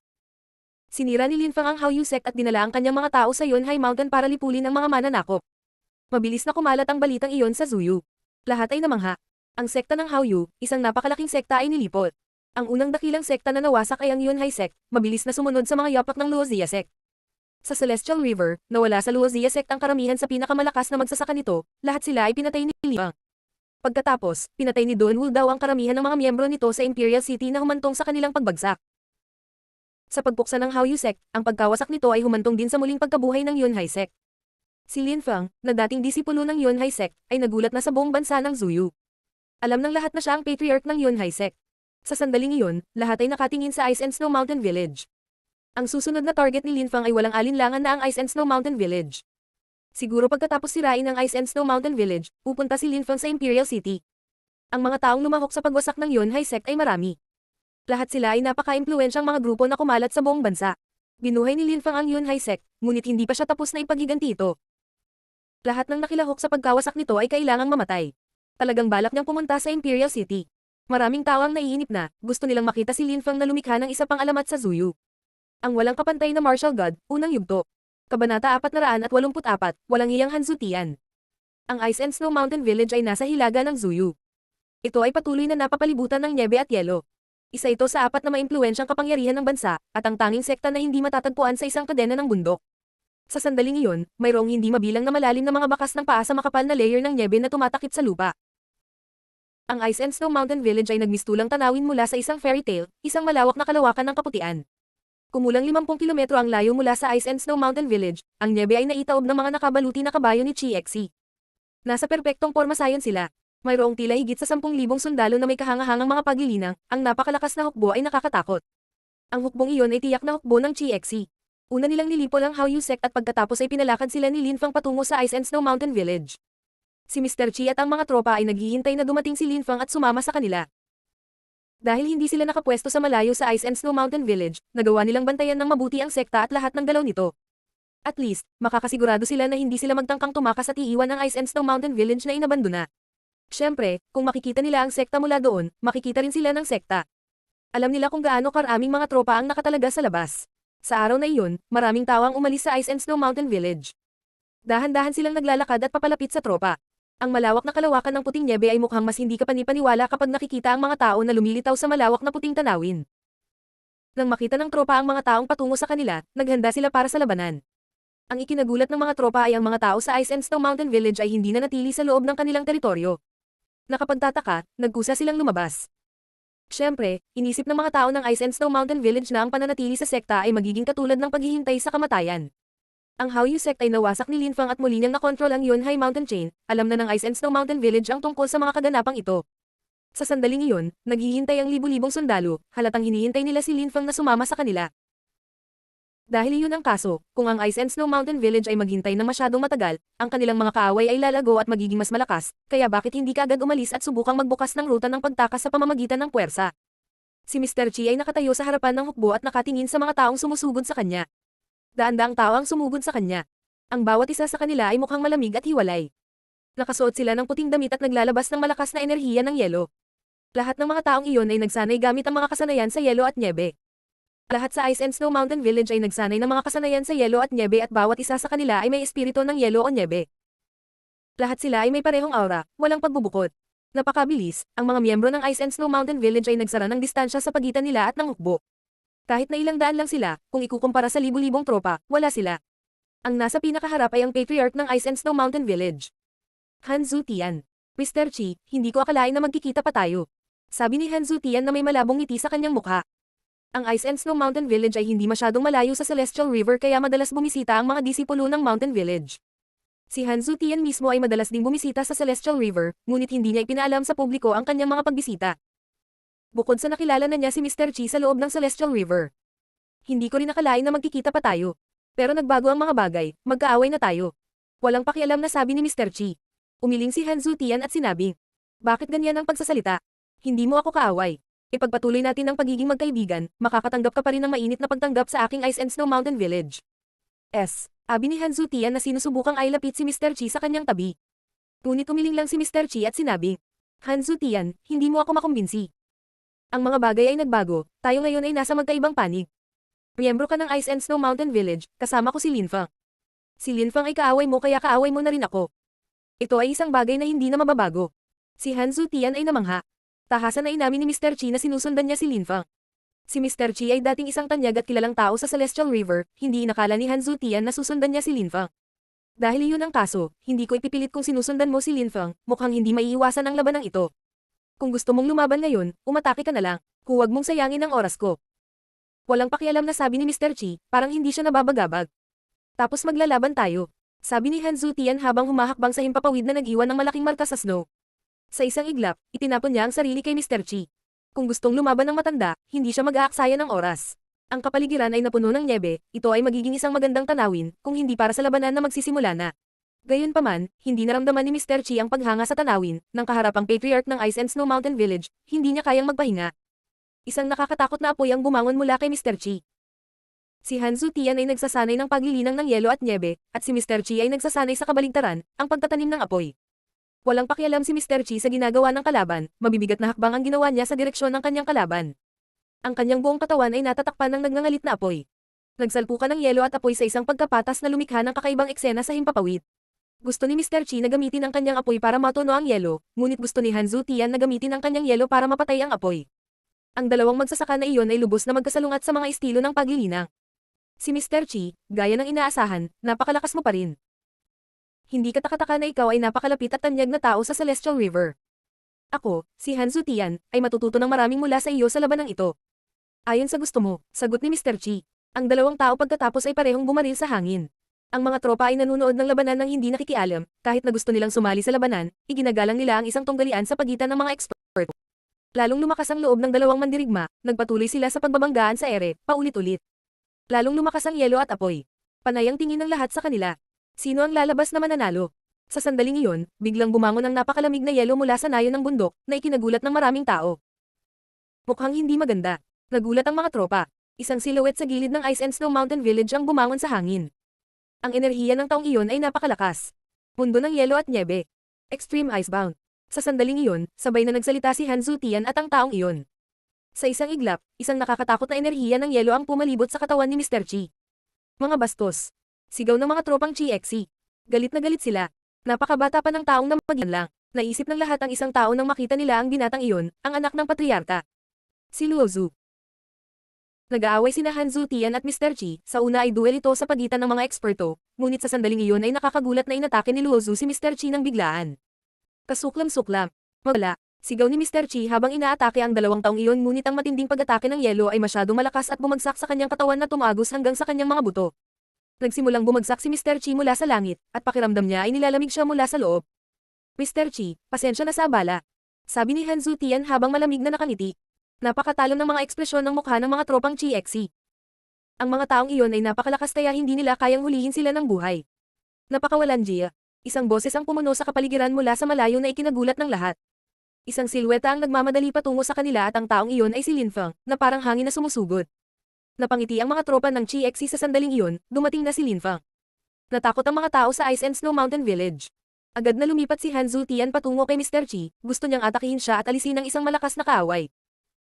Sinira ni Linfang ang Haoyu sect at dinala ang kanyang mga tao sa Yunhai Mountain para lipulin ang mga mananakop. Mabilis na kumalat ang balitang iyon sa Zuyu. Lahat ay namangha. Ang sekta ng Haoyu, isang napakalaking sekta ay nilipot. Ang unang dakilang sekta na nawasak ay ang Yunhai sect, mabilis na sumunod sa mga yapak ng Luozia sect. Sa Celestial River, nawala sa Luozia sect ang karamihan sa pinakamalakas na magsasaka nito, lahat sila ay pinatay ni Linfang. Pagkatapos, pinatay ni Donwoo daw ang karamihan ng mga miyembro nito sa Imperial City na humantong sa kanilang pagbagsak. Sa pagpuksa ng Haoyu sect, ang pagkawasak nito ay humantong din sa muling pagkabuhay ng Yunhai sect. Si Linfang, na dating disipulo ng Yunhai sect, ay nagulat na sa buong bansa ng Zuyu. Alam ng lahat na siya ang patriarch ng Yunhai sect. Sa sandaling iyon, lahat ay nakatingin sa Ice and Snow Mountain Village. Ang susunod na target ni Linfang ay walang alinlangan na ang Ice and Snow Mountain Village. Siguro pagkatapos sirain ang Ice and Snow Mountain Village, pupunta si Linfang sa Imperial City. Ang mga taong lumahok sa pagwasak ng Yunhai sect ay marami. Lahat sila ay napaka-impluwensyang mga grupo na kumalat sa buong bansa. Binuhay ni Linfang ang Yunhai sect, ngunit hindi pa siya tapos na ipaghiganti ito. Lahat ng nakilahok sa pagkawasak nito ay kailangang mamatay. Talagang balak niyang pumunta sa Imperial City. Maraming tao ang naiinip na, gusto nilang makita si Linfang na lumikha ng isa pang alamat sa Zuyu. Ang walang kapantay na martial god, unang yugto. Kabanata 484, walang iyang Hanzutian. Ang Ice and Snow Mountain Village ay nasa hilaga ng Zuyu. Ito ay patuloy na napapalibutan ng nyebe at yelo. Isa ito sa 4 na maimpluwensyang kapangyarihan ng bansa, at ang tanging sekta na hindi matatagpuan sa isang kadena ng bundok. Sa sandaling iyon, mayroong hindi mabilang na malalim na mga bakas ng paa sa makapal na layer ng nyebe na tumatakip sa lupa. Ang Ice and Snow Mountain Village ay nagmistulang tanawin mula sa isang fairy tale, isang malawak na kalawakan ng kaputian. Kumulang 50 kilometro ang layo mula sa Ice and Snow Mountain Village, ang nyebe ay naitaob ng mga nakabaluti na kabayo ni Chi-Xi. Nasa perpektong pormasayon sila. Mayroong tila higit sa 10,000 sundalo na may kahangahangang mga paglilinang, ang napakalakas na hukbo ay nakakatakot. Ang hukbong iyon ay tiyak na hukbo ng Chi-Xi. Una nilang nilipol ang Hao Yu sect at pagkatapos ay pinalakad sila ni Lin Fang patungo sa Ice and Snow Mountain Village. Si Mr. Chi at ang mga tropa ay naghihintay na dumating si Lin Fang at sumama sa kanila. Dahil hindi sila nakapwesto sa malayo sa Ice and Snow Mountain Village, nagawa nilang bantayan ng mabuti ang sekta at lahat ng galaw nito. At least, makakasigurado sila na hindi sila magtangkang tumakas at iiwan ang Ice and Snow Mountain Village na inabandona. Siyempre, kung makikita nila ang sekta mula doon, makikita rin sila ng sekta. Alam nila kung gaano karaming mga tropa ang nakatalaga sa labas. Sa araw na iyon, maraming tao ang umalis sa Ice and Snow Mountain Village. Dahan-dahan silang naglalakad at papalapit sa tropa. Ang malawak na kalawakan ng puting nyebe ay mukhang mas hindi ka panipaniwala kapag nakikita ang mga tao na lumilitaw sa malawak na puting tanawin. Nang makita ng tropa ang mga taong patungo sa kanila, naghanda sila para sa labanan. Ang ikinagulat ng mga tropa ay ang mga tao sa Ice and Snow Mountain Village ay hindi na natili sa loob ng kanilang teritoryo. Nakapagtataka, nagkusa silang lumabas. Siyempre, inisip ng mga tao ng Ice and Snow Mountain Village na ang pananatili sa sekta ay magiging katulad ng paghihintay sa kamatayan. Ang Hao Yu sect ay nawasak ni Lin Fang at muli niyang nakontrol ang Yunhai Mountain Chain, alam na ng Ice and Snow Mountain Village ang tungkol sa mga kaganapang ito. Sa sandaling iyon, naghihintay ang libu-libong sundalo, halatang hinihintay nila si Lin Fang na sumama sa kanila. Dahil iyon ang kaso, kung ang Ice and Snow Mountain Village ay maghintay ng masyadong matagal, ang kanilang mga kaaway ay lalago at magiging mas malakas, kaya bakit hindi ka agad umalis at subukang magbukas ng ruta ng pagtakas sa pamamagitan ng puwersa? Si Mr. Chi ay nakatayo sa harapan ng hukbo at nakatingin sa mga taong sumusugod sa kanya. Daan-daang tao ang sumugod sa kanya. Ang bawat isa sa kanila ay mukhang malamig at hiwalay. Nakasuot sila ng puting damit at naglalabas ng malakas na enerhiya ng yelo. Lahat ng mga taong iyon ay nagsanay gamit ang mga kasanayan sa yelo at nyebe. Lahat sa Ice and Snow Mountain Village ay nagsanay ng mga kasanayan sa yelo at nyebe at bawat isa sa kanila ay may espiritu ng yelo o nyebe. Lahat sila ay may parehong aura, walang pagbubukod. Napakabilis, ang mga miyembro ng Ice and Snow Mountain Village ay nagsara ng distansya sa pagitan nila at ng hukbo. Kahit na ilang daan lang sila, kung ikukumpara sa libu-libong tropa, wala sila. Ang nasa pinakaharap ay ang patriarch ng Ice and Snow Mountain Village. Han Zutian. Mr. Chi, hindi ko akalain na magkikita pa tayo. Sabi ni Han Zutian na may malabong ngiti sa kanyang mukha. Ang Ice and Snow Mountain Village ay hindi masyadong malayo sa Celestial River kaya madalas bumisita ang mga disipulo ng Mountain Village. Si Han Zutian mismo ay madalas ding bumisita sa Celestial River, ngunit hindi niya ipinaalam sa publiko ang kanyang mga pagbisita. Bukod sa nakilala na niya si Mr. Chi sa loob ng Celestial River. Hindi ko rin nakalain na magkikita pa tayo. Pero nagbago ang mga bagay, magkaaway na tayo. Walang pakialam na sabi ni Mr. Chi. Umiling si Han Zutian at sinabi, bakit ganyan ang pagsasalita? Hindi mo ako kaaway. Ipagpatuloy natin ang pagiging magkaibigan, makakatanggap ka pa rin ng mainit na pagtanggap sa aking Ice and Snow Mountain Village. Abi ni Han Zutian na sinusubukang ailapit si Mr. Chi sa kanyang tabi. Ngunit umiling lang si Mr. Chi at sinabi, Han Zutian, hindi mo ako makumbinsi. Ang mga bagay ay nagbago, tayo ngayon ay nasa magkaibang panig. Miyembro ka ng Ice and Snow Mountain Village, kasama ko si Lin Fang. Si Lin Fang ay kaaway mo kaya kaaway mo na rin ako. Ito ay isang bagay na hindi na mababago. Si Han Zutian ay namangha. Tahasan na inamin ni Mr. Chi na sinusundan niya si Lin Fang. Si Mr. Chi ay dating isang tanyag at kilalang tao sa Celestial River, hindi inakala ni Han Zutian na susundan niya si Lin Fang. Dahil iyon ang kaso, hindi ko ipipilit kung sinusundan mo si Lin Fang, mukhang hindi maiiwasan ang labanang ito. Kung gusto mong lumaban ngayon, umatake ka na lang, huwag mong sayangin ang oras ko. Walang pakialam na sabi ni Mr. Chi, parang hindi siya nababagabag. Tapos maglalaban tayo. Sabi ni Han Zutian habang humahakbang sa himpapawid na nag-iwan ng malaking marka sa snow. Sa isang iglap, itinapon niya ang sarili kay Mr. Chi. Kung gustong lumaban ng matanda, hindi siya mag-aaksaya ng oras. Ang kapaligiran ay napuno ng nyebe, ito ay magiging isang magandang tanawin, kung hindi para sa labanan na magsisimula na. Gayunpaman, hindi naramdaman ni Mr. Chi ang paghanga sa tanawin, ng kaharapang patriarch ng Ice and Snow Mountain Village, hindi niya kayang magpahinga. Isang nakakatakot na apoy ang bumangon mula kay Mr. Chi. Si Han Zutian ay nagsasanay ng paglilinang ng yelo at nyebe, at si Mr. Chi ay nagsasanay sa kabaligtaran, ang pagtatanim ng apoy. Walang pakialam si Mr. Chi sa ginagawa ng kalaban, mabibigat na hakbang ang ginawa niya sa direksyon ng kanyang kalaban. Ang kanyang buong katawan ay natatakpan ng nagngangalit na apoy. Nagsalpukan ng yelo at apoy sa isang pagkapatas na lumikha ng kakaibang eksena sa himpapawid. Gusto ni Mr. Chi na gamitin ang kanyang apoy para matuno ang yelo, ngunit gusto ni Han Zutian na gamitin ang kanyang yelo para mapatay ang apoy. Ang dalawang magsasaka na iyon ay lubos na magkasalungat sa mga estilo ng paglilinang. Si Mr. Chi, gaya ng inaasahan, napakalakas mo pa rin. Hindi katakataka na ikaw ay napakalapit at tanyag na tao sa Celestial River. Ako, si Han Zutian, ay matututo ng maraming mula sa iyo sa labanang ito. Ayon sa gusto mo, sagot ni Mr. Chi. Ang dalawang tao pagkatapos ay parehong bumaril sa hangin. Ang mga tropa ay nanunood ng labanan ng hindi nakikialam, kahit na gusto nilang sumali sa labanan, iginagalang nila ang isang tunggalian sa pagitan ng mga eksperto. Lalong lumakas ang loob ng dalawang mandirigma, nagpatuloy sila sa pagbabanggaan sa ere, paulit-ulit. Lalong lumakas ang yelo at apoy. Panay ang tingin ng lahat sa kanila. Sino ang lalabas na mananalo? Sa sandaling iyon, biglang bumangon ang napakalamig na yelo mula sa nayon ng bundok, na ikinagulat ng maraming tao. Mukhang hindi maganda. Nagulat ang mga tropa. Isang silhouette sa gilid ng Ice and Snow Mountain Village ang bumangon sa hangin. Ang enerhiya ng taong iyon ay napakalakas. Mundo ng yelo at nyebe. Extreme Icebound. Sa sandaling iyon, sabay na nagsalita si Han Zutian at ang taong iyon. Sa isang iglap, isang nakakatakot na enerhiya ng yelo ang pumalibot sa katawan ni Mr. Chi. Mga bastos. Sigaw ng mga tropang Chi-Exi. Galit na galit sila. Napakabata pa ng taong namagyan lang. Naisip ng lahat ang isang tao nang makita nila ang binatang iyon, ang anak ng patriarka. Si Luo Zhu. Nag-aaway sina Han Zutian at Mr. Chi, sa una ay duel ito sa pagitan ng mga eksperto, ngunit sa sandaling iyon ay nakakagulat na inatake ni Luo Zhu si Mr. Chi ng biglaan. Kasuklam-suklam. Mawala, sigaw ni Mr. Chi habang inaatake ang dalawang taong iyon ngunit ang matinding pag-atake ng yelo ay masyadong malakas at bumagsak sa kanyang katawan na tumagos hanggang sa kanyang mga buto. Nagsimulang bumagsak si Mr. Chi mula sa langit, at pakiramdam niya ay nilalamig siya mula sa loob. Mr. Chi, pasensya na sa abala. Sabi ni Han Zutian habang malamig na nakangiti. Napakatalo ng mga ekspresyon ng mukha ng mga tropang Chi-Exi. Ang mga taong iyon ay napakalakas kaya hindi nila kayang hulihin sila ng buhay. Napakawalanjiya. Isang boses ang pumuno sa kapaligiran mula sa malayo na ikinagulat ng lahat. Isang silweta ang nagmamadali patungo sa kanila at ang taong iyon ay si Lin Feng, na parang hangin na sumusugod. Napangiti ang mga tropa ng Chi-Exi sa sandaling iyon, dumating na si Lin Feng. Natakot ang mga tao sa Ice and Snow Mountain Village. Agad na lumipat si Han Zutian patungo kay Mr. Chi, gusto niyang atakihin siya at alisin ang isang malakas na kaaway.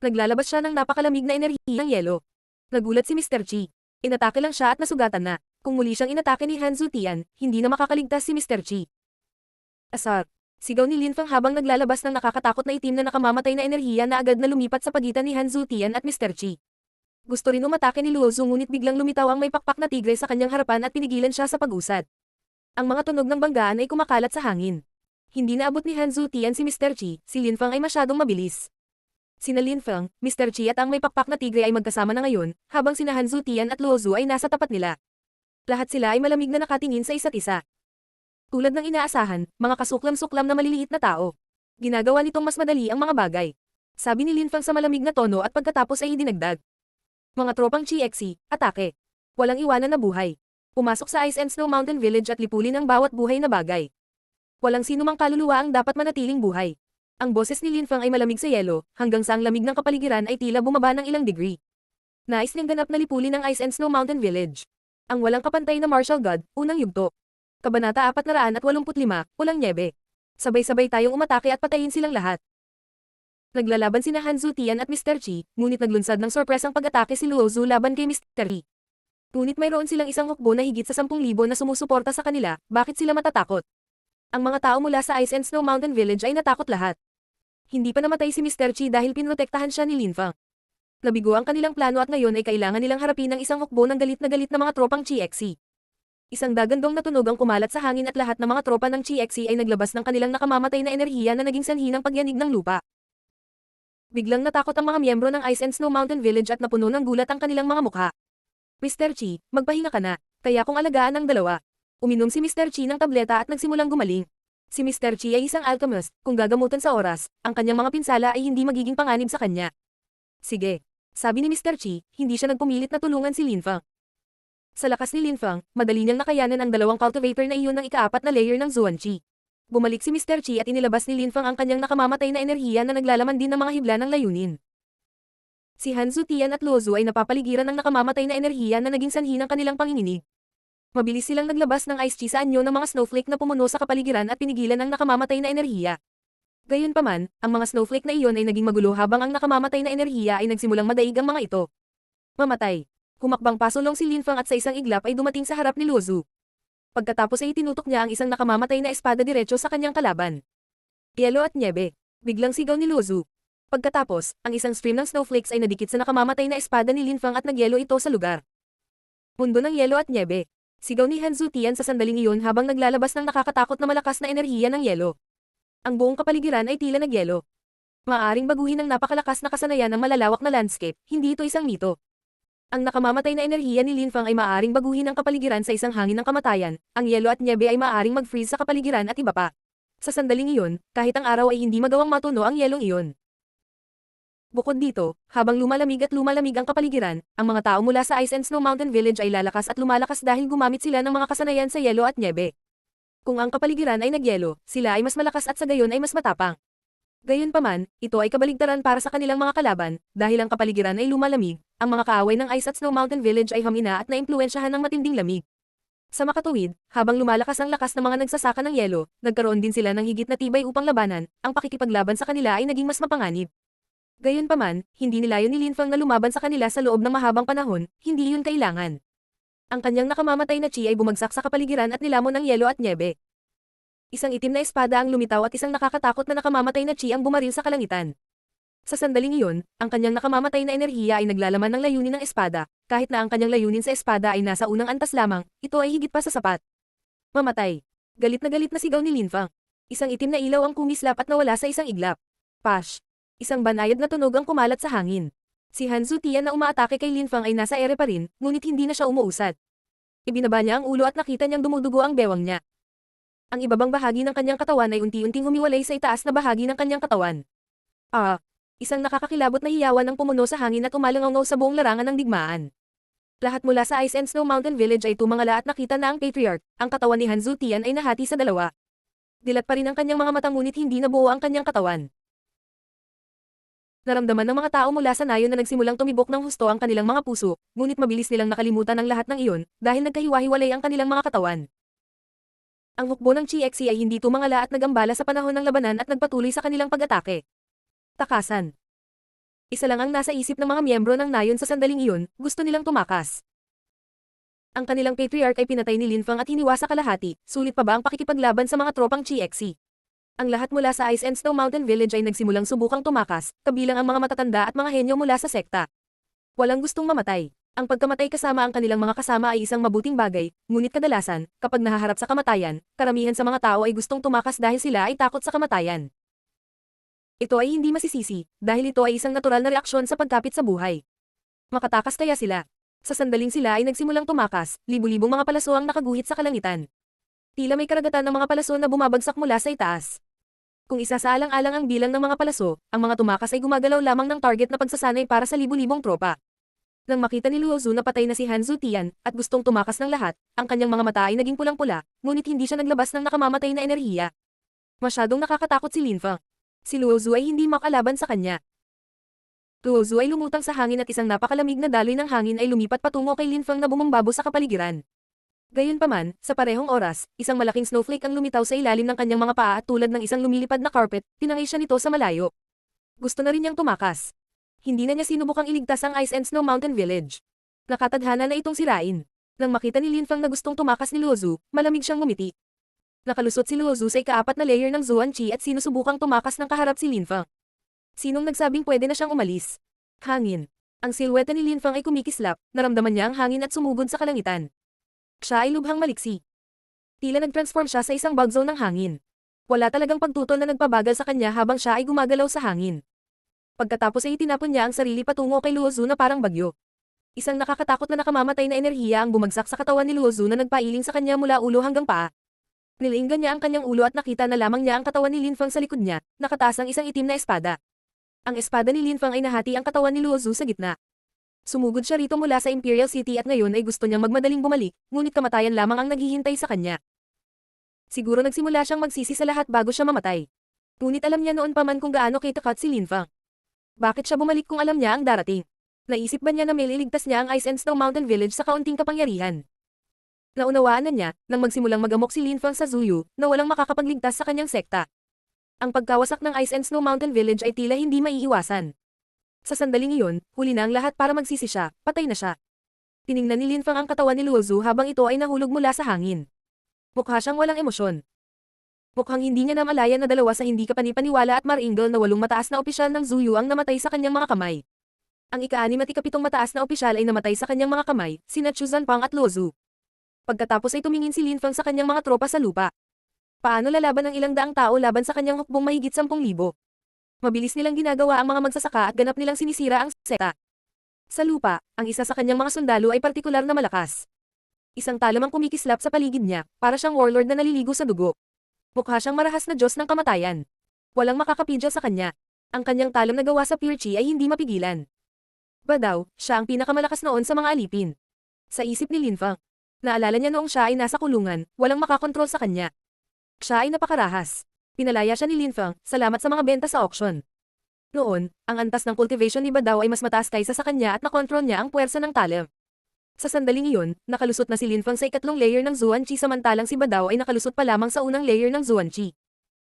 Naglalabas siya ng napakalamig na enerhiya ng yelo. Nagulat si Mr. Chi. Inatake lang siya at nasugatan na. Kung muli siyang inatake ni Han Zutian, hindi na makakaligtas si Mr. Chi. Asar. Sigaw ni Lin Feng habang naglalabas ng nakakatakot na itim na nakamamatay na enerhiya na agad na lumipat sa pagitan ni Han Zutian at Mr. Chi. Gusto rin umatake ni Luo Zhu ngunit biglang lumitaw ang may pakpak na tigre sa kanyang harapan at pinigilan siya sa pag-usad. Ang mga tunog ng banggaan ay kumakalat sa hangin. Hindi naabot ni Han Zutian si Mr. Chi, si Lin Feng ay masyadong mabilis. Sina Lin Feng, Mr. Chi at ang may pakpak na tigre ay magkasama na ngayon, habang sina Han Zutian at Luo Zhu ay nasa tapat nila. Lahat sila ay malamig na nakatingin sa isa't isa. Tulad ng inaasahan, mga kasuklam-suklam na maliliit na tao. Ginagawa nitong mas madali ang mga bagay. Sabi ni Lin Feng sa malamig na tono at pagkatapos ay idinagdag. Mga tropang Chi-Exi, atake. Walang iwanan na buhay. Pumasok sa Ice and Snow Mountain Village at lipulin ang bawat buhay na bagay. Walang sinumang kaluluwa ang dapat manatiling buhay. Ang boses ni Lin Feng ay malamig sa yelo, hanggang sa ang lamig ng kapaligiran ay tila bumaba ng ilang degree. Nais niyang ganap na lipulin ang Ice and Snow Mountain Village. Ang walang kapantay na martial god, unang yugto. Kabanata 485, Ulang Nyebe. Sabay-sabay tayong umatake at patayin silang lahat. Naglalaban sina Han Zutian at Mr. Chi, ngunit naglunsad ng sorpresang pag-atake si Luo Zhu laban kay Mr. Chi. Ngunit mayroon silang isang hukbo na higit sa 10,000 na sumusuporta sa kanila, bakit sila matatakot? Ang mga tao mula sa Ice and Snow Mountain Village ay natakot lahat. Hindi pa namatay si Mr. Chi dahil pinrotektahan siya ni Lin Feng. Nabigo ang kanilang plano at ngayon ay kailangan nilang harapin ang isang hukbo ng galit na mga tropang Chi-Exi. Isang dagandong na tunog ang kumalat sa hangin at lahat ng mga tropa ng Chi-Exi ay naglabas ng kanilang nakamamatay na enerhiya na naging sanhi ng pagyanig ng lupa. Biglang natakot ang mga miyembro ng Ice and Snow Mountain Village at napuno ng gulat ang kanilang mga mukha. Mr. Chi, magpahinga ka na, kaya kung alagaan ang dalawa. Uminom si Mr. Chi ng tableta at nagsimulang gumaling. Si Mr. Chi ay isang alchemist, kung gagamutan sa oras, ang kanyang mga pinsala ay hindi magiging panganib sa kanya. Sige. Sabi ni Mr. Chi, hindi siya nagpumilit na tulungan si Lin Feng. Sa lakas ni Lin Feng, madali niyang nakayanan ang dalawang cultivator na iyon ng ika-4 na layer ng Zuan Chi. Bumalik si Mr. Chi at inilabas ni Lin Feng ang kanyang nakamamatay na enerhiya na naglalaman din ng mga hibla ng layunin. Si Han Zutian at Luo Zhu ay napapaligiran ng nakamamatay na enerhiya na naging sanhi ng kanilang panginginig. Mabilis silang naglabas ng ice chi sa anyo ng mga snowflake na pumuno sa kapaligiran at pinigilan ang nakamamatay na enerhiya. Gayunpaman, ang mga snowflake na iyon ay naging magulo habang ang nakamamatay na enerhiya ay nagsimulang madaig ang mga ito. Mamatay. Humakbang pasulong si Lin Feng at sa isang iglap ay dumating sa harap ni Luo Zhu. Pagkatapos ay tinutok niya ang isang nakamamatay na espada diretso sa kanyang kalaban. Yelo at nyebe. Biglang sigaw ni Luo Zhu. Pagkatapos, ang isang stream ng snowflakes ay nadikit sa nakamamatay na espada ni Lin Feng at nagyelo ito sa lugar. Mundo ng yelo at nyebe. Sigaw ni Han Zutian sa sandaling iyon habang naglalabas ng nakakatakot na malakas na enerhiya ng yelo. Ang buong kapaligiran ay tila nagyelo. Maaaring baguhin ng napakalakas na kasanayan ng malalawak na landscape, hindi ito isang mito. Ang nakamamatay na enerhiya ni Lin Fang ay maaaring baguhin ang kapaligiran sa isang hangin ng kamatayan, ang yelo at nyebe ay maaaring mag-freeze sa kapaligiran at iba pa. Sa sandaling iyon, kahit ang araw ay hindi magawang matuno ang yelong iyon. Bukod dito, habang lumalamig ang kapaligiran, ang mga tao mula sa Ice and Snow Mountain Village ay lalakas at lumalakas dahil gumamit sila ng mga kasanayan sa yelo at nyebe. Kung ang kapaligiran ay nagyelo, sila ay mas malakas at sa gayon ay mas matapang. Gayunpaman, ito ay kabaligtaran para sa kanilang mga kalaban, dahil ang kapaligiran ay lumalamig, ang mga kaaway ng Ice at Snow Mountain Village ay humina at naimpluwensyahan ng matinding lamig. Sa makatuwid, habang lumalakas ang lakas ng mga nagsasaka ng yelo, nagkaroon din sila ng higit na tibay upang labanan, ang pakikipaglaban sa kanila ay naging mas mapanganib. Gayunpaman, hindi nilayon ni Lin Fang na lumaban sa kanila sa loob ng mahabang panahon, hindi iyon kailangan. Ang kanyang nakamamatay na chi ay bumagsak sa kapaligiran at nilamon ang yelo at nyebe. Isang itim na espada ang lumitaw at isang nakakatakot na nakamamatay na chi ang bumaril sa kalangitan. Sa sandaling iyon, ang kanyang nakamamatay na enerhiya ay naglalaman ng layunin ng espada, kahit na ang kanyang layunin sa espada ay nasa unang antas lamang, ito ay higit pa sa sapat. Mamatay. Galit na sigaw ni Lin Fang. Isang itim na ilaw ang kumislap at nawala sa isang iglap. Pash! Isang banayad na tunog ang kumalat sa hangin. Si Han Zutian na umaatake kay Lin Fang ay nasa ere pa rin, ngunit hindi na siya umuusad. Ibinaba niya ang ulo at nakita niyang dumudugo ang bewang niya. Ang ibabang bahagi ng kanyang katawan ay unti-unting humiwalay sa itaas na bahagi ng kanyang katawan. Isang nakakakilabot na hiyawan ang pumuno sa hangin at umalangaw sa buong larangan ng digmaan. Lahat mula sa Ice and Snow Mountain Village ay tumangala at nakita na ang Patriarch, ang katawan ni Han Zutian ay nahati sa dalawa. Dilat pa rin ang kanyang mga mata ngunit hindi nabuo ang kanyang katawan. Naramdaman ng mga tao mula sa nayon na nagsimulang tumibok ng husto ang kanilang mga puso, ngunit mabilis nilang nakalimutan ang lahat ng iyon, dahil nagkahiwa-hiwalay ang kanilang mga katawan. Ang hukbo ng Chi-Xi ay hindi tumangala at nagambala sa panahon ng labanan at nagpatuloy sa kanilang pag-atake. Takasan. Isa lang ang nasa isip ng mga miyembro ng nayon sa sandaling iyon, gusto nilang tumakas. Ang kanilang patriarch ay pinatay ni Lin Fang at hiniwa sa kalahati, sulit pa ba ang pakikipaglaban sa mga tropang Chi-Xi? Ang lahat mula sa Ice and Snow Mountain Village ay nagsimulang subukang tumakas, kabilang ang mga matatanda at mga henyo mula sa sekta. Walang gustong mamatay. Ang pagkamatay kasama ang kanilang mga kasama ay isang mabuting bagay, ngunit kadalasan, kapag nahaharap sa kamatayan, karamihan sa mga tao ay gustong tumakas dahil sila ay takot sa kamatayan. Ito ay hindi masisisi, dahil ito ay isang natural na reaksyon sa pagkapit sa buhay. Makatakas kaya sila. Sa sandaling sila ay nagsimulang tumakas, libu-libong mga palaso ang nakaguhit sa kalangitan. Tila may karagatan ng mga palaso na bumabagsak mula sa itaas. Kung isa sa alang-alang ang bilang ng mga palaso, ang mga tumakas ay gumagalaw lamang ng target na pagsasanay para sa libu-libong tropa. Nang makita ni Luo Zhu na patay na si Han Zutian, at gustong tumakas ng lahat, ang kanyang mga mata ay naging pulang-pula, ngunit hindi siya naglabas ng nakamamatay na enerhiya. Masyadong nakakatakot si Lin Fang. Si Luo Zhu ay hindi makalaban sa kanya. Luo Zhu ay lumutang sa hangin at isang napakalamig na daloy ng hangin ay lumipat patungo kay Lin Fang na bumambabo sa kapaligiran. Gayunpaman, sa parehong oras, isang malaking snowflake ang lumitaw sa ilalim ng kanyang mga paa at tulad ng isang lumilipad na carpet, tinangay siya nito sa malayo. Gusto na rin niyang tumakas. Hindi na niya sinubukang iligtas ang Ice and Snow Mountain Village. Nakatadhana na itong sirain. Nang makita ni Lin Fang na gustong tumakas ni Luo Zhu, malamig siyang ngumiti. Nakalusot si Luo Zhu sa ikaapat na layer ng Zuan Qi at sinusubukang tumakas ng kaharap si Lin Fang. Sinong nagsabing pwede na siyang umalis? Hangin. Ang silweta ni Lin Fang ay kumikislap, naramdaman niya ang hangin at sumugod sa kalangitan. Siya ay lubhang maliksi. Tila nag-transform siya sa isang bug zone ng hangin. Wala talagang pagtutol na nagpabagal sa kanya habang siya ay gumagalaw sa hangin. Pagkatapos ay itinapon niya ang sarili patungo kay Luo Zhu na parang bagyo. Isang nakakatakot na nakamamatay na enerhiya ang bumagsak sa katawan ni Luo Zhu na nagpailing sa kanya mula ulo hanggang paa. Nilinggan niya ang kanyang ulo at nakita na lamang niya ang katawan ni Lin Fang sa likod niya, nakataas ang isang itim na espada. Ang espada ni Lin Fang ay nahati ang katawan ni Luo Zhu sa gitna. Sumugod siya rito mula sa Imperial City at ngayon ay gusto niyang magmadaling bumalik, ngunit kamatayan lamang ang naghihintay sa kanya. Siguro nagsimula siyang magsisi sa lahat bago siya mamatay. Ngunit alam niya noon pa man kung gaano katakat si Lin Fang. Bakit siya bumalik kung alam niya ang darating? Naisip ba niya na may liligtas niya ang Ice and Snow Mountain Village sa kaunting kapangyarihan? Naunawaan na niya, nang magsimulang magamok si Lin Fang sa Zuyu, na walang makakapagligtas sa kanyang sekta. Ang pagkawasak ng Ice and Snow Mountain Village ay tila hindi maiiwasan. Sa sandaling iyon, huli na ang lahat para magsisi siya, patay na siya. Tiningnan ni Lin Fang ang katawan ni Luo Zhu habang ito ay nahulog mula sa hangin. Mukha siyang walang emosyon. Mukhang hindi niya namalayan na dalawa sa hindi kapanipaniwala at maringal na 8 mataas na opisyal ng Zuyu ang namatay sa kanyang mga kamay. Ang ika-6 at ika-7 mataas na opisyal ay namatay sa kanyang mga kamay, sina Chu Zanpang at Luo Zhu. Pagkatapos ay tumingin si Lin Feng sa kanyang mga tropa sa lupa. Paano lalaban ang ilang daang tao laban sa kanyang hukbong mahigit 10,000? Mabilis nilang ginagawa ang mga magsasaka at ganap nilang sinisira ang sekta. Sa lupa, ang isa sa kanyang mga sundalo ay partikular na malakas. Isang talam ang kumikislap sa paligid niya, para siyang warlord na naliligo sa dugo. Mukha siyang marahas na Diyos ng kamatayan. Walang makakapigil sa kanya. Ang kanyang talam na gawa sa pure chi ay hindi mapigilan. Ba daw, siya ang pinakamalakas noon sa mga alipin. Sa isip ni Lin Feng, naalala niya noong siya ay nasa kulungan, walang makakontrol sa kanya. Siya ay napakarahas. Pinalaya siya ni Lin Feng, salamat sa mga benta sa auction. Noon, ang antas ng cultivation ni Badao ay mas mataas kaysa sa kanya at nakontrol niya ang puwersa ng talam. Sa sandaling iyon, nakalusot na si Lin Feng sa ikatlong layer ng Zuan Qi samantalang si Badao ay nakalusot pa lamang sa unang layer ng Zuan Qi.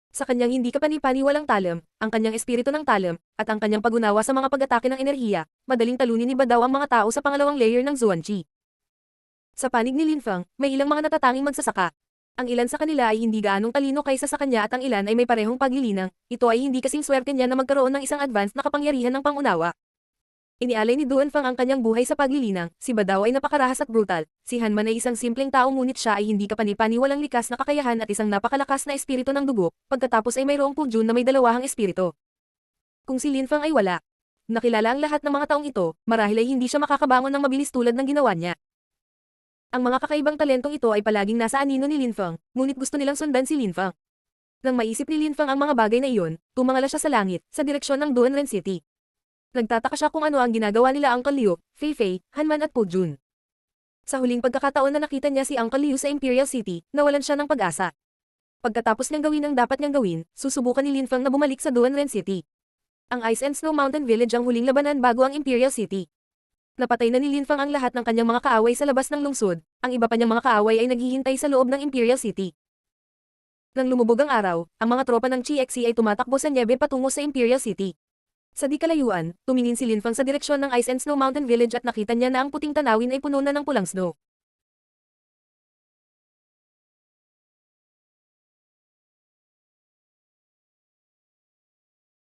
Sa kanyang hindi kapani-paniwalang talam, ang kanyang espiritu ng talam, at ang kanyang pagunawa sa mga pag-atake ng enerhiya, madaling talunin ni Badao ang mga tao sa pangalawang layer ng Zuan Qi. Sa panig ni Lin Feng, may ilang mga natatanging magsasaka. Ang ilan sa kanila ay hindi gaanong talino kaysa sa kanya at ang ilan ay may parehong paglilinang, ito ay hindi kasing swerte niya na magkaroon ng isang advanced na kapangyarihan ng pangunawa. Inialay ni Duan Feng ang kanyang buhay sa paglilinang, si Badao ay napakarahas at brutal, si Hanman ay isang simpleng tao ngunit siya ay hindi kapani-paniwalang likas na kakayahan at isang napakalakas na espiritu ng dugo, pagkatapos ay mayroong Puljun na may dalawahang espiritu. Kung si Lin Feng ay wala, nakilala ang lahat ng mga taong ito, marahil ay hindi siya makakabangon ng mabilis tulad ng ginawa niya. Ang mga kakaibang talentong ito ay palaging nasa anino ni Lin Feng, ngunit gusto nilang sundan si Lin Feng. Nang maisip ni Lin Feng ang mga bagay na iyon, tumangala siya sa langit, sa direksyon ng Duanren City. Nagtataka siya kung ano ang ginagawa nila Uncle Liu, Fei Fei, Hanman at Puljun. Sa huling pagkakataon na nakita niya si Uncle Liu sa Imperial City, nawalan siya ng pag-asa. Pagkatapos niyang gawin ang dapat niyang gawin, susubukan ni Lin Feng na bumalik sa Duanren City. Ang Ice and Snow Mountain Village ang huling labanan bago ang Imperial City. Napatay na ni Lin Feng ang lahat ng kanyang mga kaaway sa labas ng lungsod, ang iba pa niyang mga kaaway ay naghihintay sa loob ng Imperial City. Nang lumubog ang araw, ang mga tropa ng CXC ay tumatakbo sa nyebe patungo sa Imperial City. Sa di kalayuan, tumingin si Lin Feng sa direksyon ng Ice and Snow Mountain Village at nakita niya na ang puting tanawin ay puno na ng pulang snow.